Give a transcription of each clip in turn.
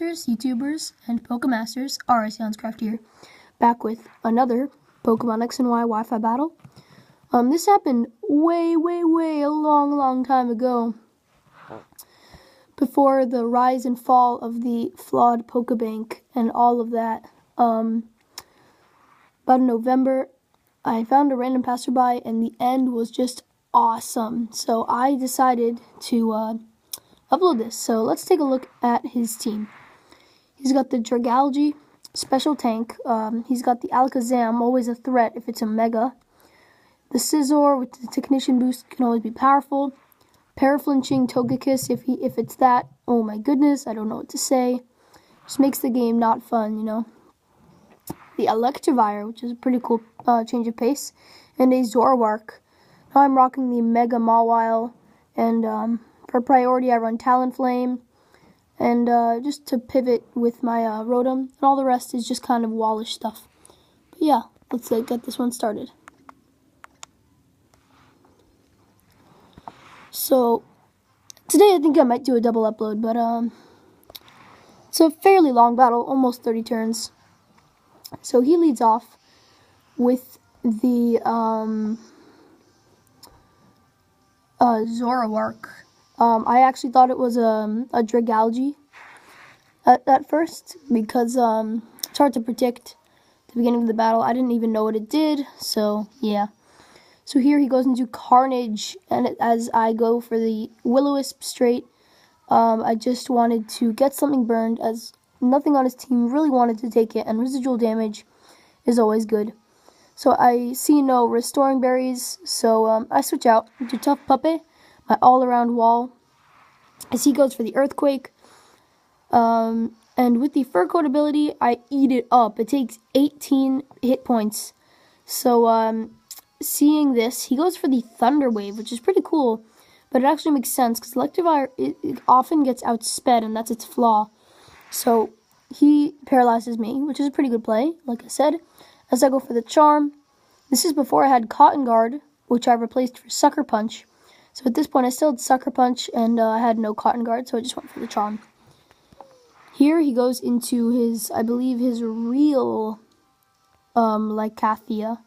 Minecrafters, YouTubers, and Pokemasters, RSConscraft here, back with another Pokemon X and Y Wi-Fi battle. This happened way a long time ago, before the rise and fall of the flawed Pokebank and all of that. About in November, I found a random passerby, and the end was just awesome. So I decided to upload this. So let's take a look at his team. He's got the Dragalge, special tank. He's got the Alakazam, always a threat if it's a Mega. The Scizor with the Technician boost can always be powerful. Paraflinching Togekiss, if it's that, oh my goodness, I don't know what to say. Just makes the game not fun, you know. The Electivire, which is a pretty cool change of pace, and a Zoroark. Now I'm rocking the Mega Mawile, and for priority I run Talonflame, and just to pivot with my Rotom, and all the rest is just kind of wallish stuff. But yeah, let's get this one started. So, today I think I might do a double upload, but it's a fairly long battle, almost 30 turns. So he leads off with the Zoroark. I actually thought it was a Dragalge at first, because it's hard to predict at the beginning of the battle. I didn't even know what it did, so yeah. So here he goes into Carnage, and as I go for the Will-O-Wisp straight, I just wanted to get something burned, as nothing on his team really wanted to take it, and residual damage is always good. So I see no Restoring Berries, so I switch out to Tough Puppy, my all-around wall, as he goes for the Earthquake. And with the Fur Coat ability, I eat it up. It takes 18 hit points. So seeing this, he goes for the Thunder Wave, which is pretty cool, but it actually makes sense, because Electivire, it often gets outsped, and that's its flaw. So he paralyzes me, which is a pretty good play, like I said. As I go for the Charm, this is before I had Cotton Guard, which I replaced for Sucker Punch. So at this point, I still had Sucker Punch, and I had no Cotton Guard, so I just went for the Charm. Here he goes into his, I believe, his real Lycathia.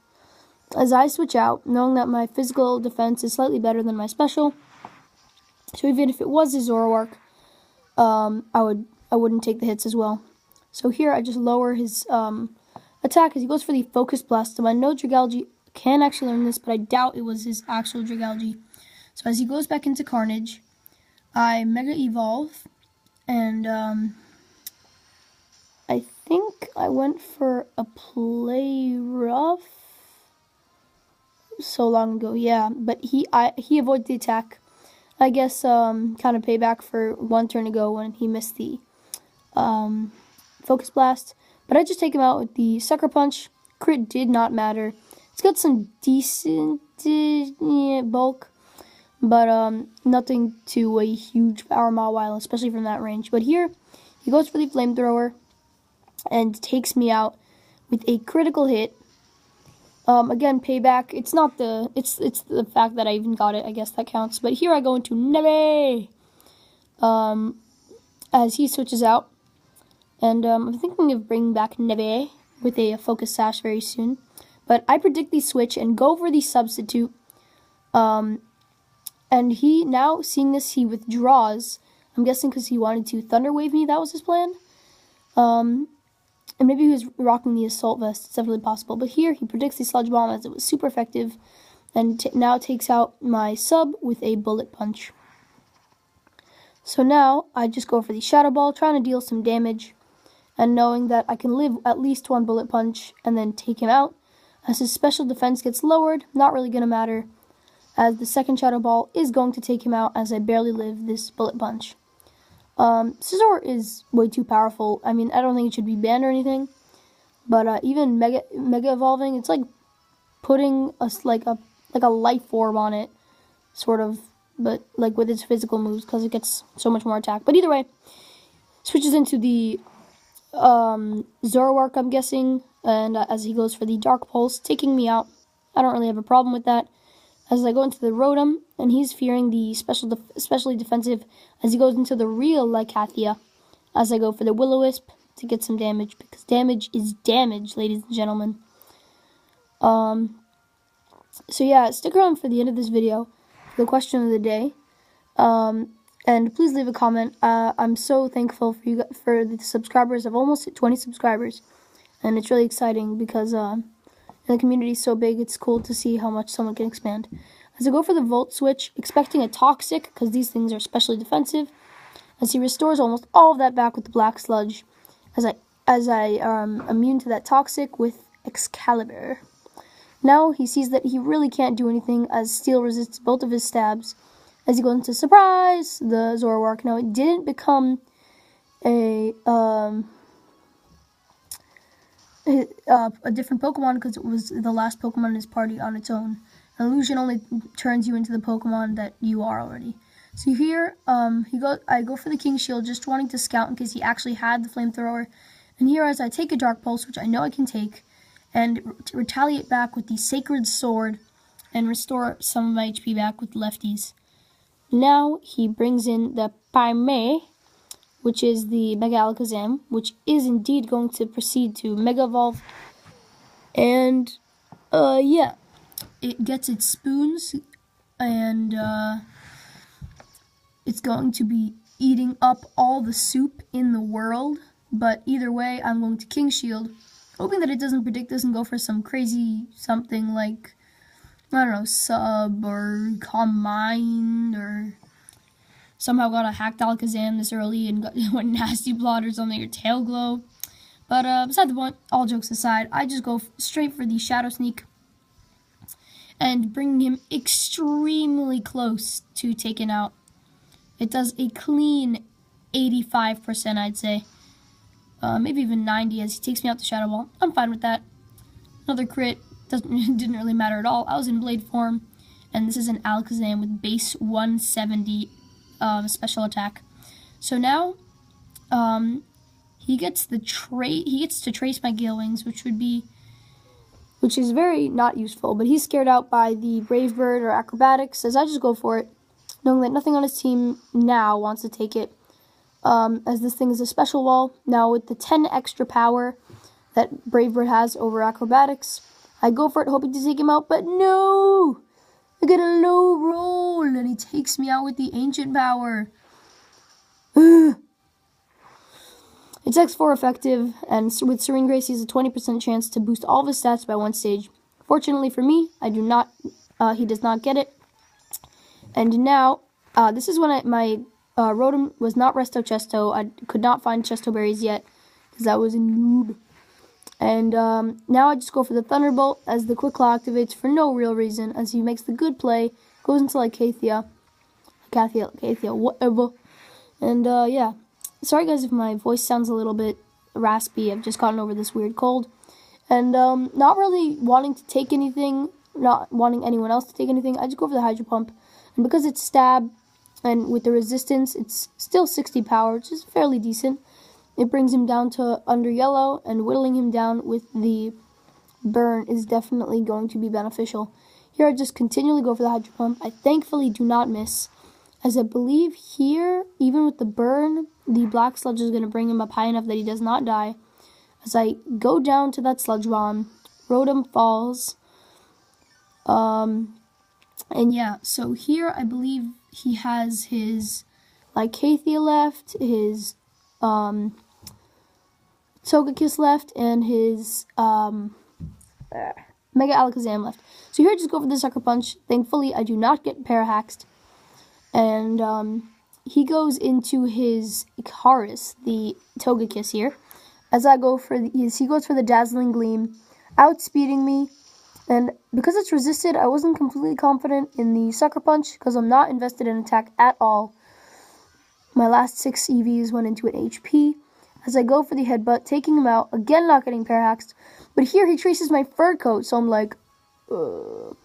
As I switch out, knowing that my physical defense is slightly better than my special, so even if it was a Zoroark, I wouldn't take the hits as well. So here I just lower his attack as he goes for the Focus Blast. So I know Dragalge can actually learn this, but I doubt it was his actual Dragalge. So as he goes back into Carnage, I Mega Evolve, and I think I went for a Play Rough so long ago, yeah, but he avoided the attack. I guess kind of payback for one turn ago when he missed the Focus Blast. But I just take him out with the Sucker Punch. Crit did not matter. It's got some decent bulk, but nothing to a huge power Mawile, especially from that range. But here, he goes for the Flamethrower and takes me out with a critical hit. Again, payback. It's not the, it's the fact that I even got it. I guess that counts. But here I go into Neve, as he switches out, and I'm thinking of bringing back Neve with a Focus Sash very soon. But I predict the switch and go for the substitute. And he, now seeing this, he withdraws. I'm guessing because he wanted to Thunder Wave me. That was his plan. And maybe he was rocking the Assault Vest. It's definitely possible. But here, he predicts the Sludge Bomb, as it was super effective. And now takes out my sub with a Bullet Punch. So now, I just go for the Shadow Ball, trying to deal some damage. And knowing that I can live at least one Bullet Punch and then take him out. As his special defense gets lowered, not really going to matter, as the second Shadow Ball is going to take him out, as I barely live this Bullet Punch. Scizor is way too powerful. I mean, I don't think it should be banned or anything, but even Mega Evolving, it's like putting like a Life Orb on it, sort of, but like with its physical moves, because it gets so much more attack. But either way, switches into the Zoroark, I'm guessing, and as he goes for the Dark Pulse, taking me out. I don't really have a problem with that. As I go into the Rotom, and he's fearing the especially defensive, as he goes into the real Lycathia. as I go for the Will-O-Wisp to get some damage, because damage is damage, ladies and gentlemen. So yeah, stick around for the end of this video for the question of the day. And please leave a comment. I'm so thankful for the subscribers. I've almost hit 20 subscribers, and it's really exciting because the community is so big. It's cool to see how much someone can expand. As I go for the Volt Switch, expecting a Toxic because these things are especially defensive, as he restores almost all of that back with the Black Sludge, as I immune to that Toxic with Excalibur. Now he sees that he really can't do anything as Steel resists both of his stabs. As he goes into Surprise, the Zoroark. Now it didn't become a different Pokemon because it was the last Pokemon in his party on its own. An illusion only turns you into the Pokemon that you are already. So here, I go for the King Shield, just wanting to scout in case he actually had the Flamethrower. And here, as I take a Dark Pulse, which I know I can take, and retaliate back with the Sacred Sword, and restore some of my HP back with lefties. Now, he brings in the Paimé, which is the Mega Alakazam, which is indeed going to proceed to Mega Evolve. And, yeah, it gets its spoons, and, it's going to be eating up all the soup in the world. But either way, I'm going to King Shield, hoping that it doesn't predict this and go for some crazy something like, I don't know, Sub or Calm Mind, or somehow got a hacked Alakazam this early and went Nasty Blot or something, or Tail Glow. But beside the point, all jokes aside, I just go straight for the Shadow Sneak and bring him extremely close to taking out. It does a clean 85%, I'd say. Maybe even 90 as he takes me out the Shadow Ball. I'm fine with that. Another crit. Didn't really matter at all. I was in Blade form. And this is an Alakazam with base 170 special attack. So now he gets to trace my Gale Wings, which is very not useful, but he's scared out by the Brave Bird or Acrobatics, as I just go for it, knowing that nothing on his team now wants to take it, as this thing is a special wall. Now with the 10 extra power that Brave Bird has over Acrobatics, I go for it hoping to take him out, but no! I get a low roll, and he takes me out with the Ancient Power. It's X4 effective, and with Serene Grace, he has a 20% chance to boost all of his stats by one stage. Fortunately for me, he does not get it. And now, this is when my Rotom was not Resto Chesto. I could not find Chesto Berries yet, because I was a noob. And now I just go for the Thunderbolt, as the Quick Claw activates for no real reason, as he makes the good play, goes into Lycathia, whatever. And yeah, sorry guys if my voice sounds a little bit raspy. I've just gotten over this weird cold. And not really wanting to take anything, not wanting anyone else to take anything, I just go for the Hydro Pump. And because it's Stab, and with the resistance, it's still 60 power, which is fairly decent. It brings him down to under yellow, and whittling him down with the burn is definitely going to be beneficial. Here I just continually go for the Hydro Pump. I thankfully do not miss, as I believe here, even with the burn, the Black Sludge is going to bring him up high enough that he does not die. As I go down to that Sludge Bomb, Rotom falls. And yeah, so here I believe he has his Lycathia left, his Togekiss left, and his Mega Alakazam left. So here I just go for the Sucker Punch. Thankfully, I do not get Parahaxed. And he goes into his Ikaris, the Togekiss here. As I go for he goes for the Dazzling Gleam, outspeeding me. And because it's resisted, I wasn't completely confident in the Sucker Punch because I'm not invested in attack at all. My last 6 EVs went into an HP. As I go for the Headbutt, taking him out, again not getting Parahaxed. But here he traces my Fur Coat, so I'm like, ugh.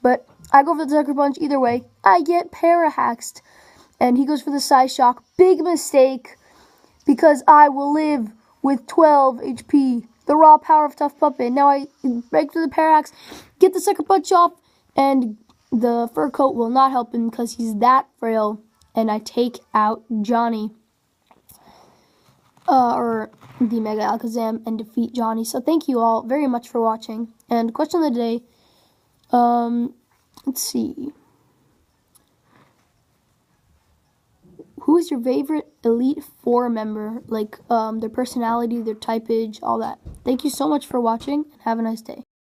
But I go for the Sucker Punch. Either way, I get Parahaxed. And he goes for the Psyshock. Big mistake, because I will live with 12 HP. The raw power of Tough Puppet. Now I break through the Parahax, get the Sucker Punch off, and the Fur Coat will not help him because he's that frail. And I take out Johnny. or the Mega Alakazam and defeat Johnny. So thank you all very much for watching. And question of the day, let's see. Who is your favorite Elite Four member? Like, their personality, their typage, all that. Thank you so much for watching, and have a nice day.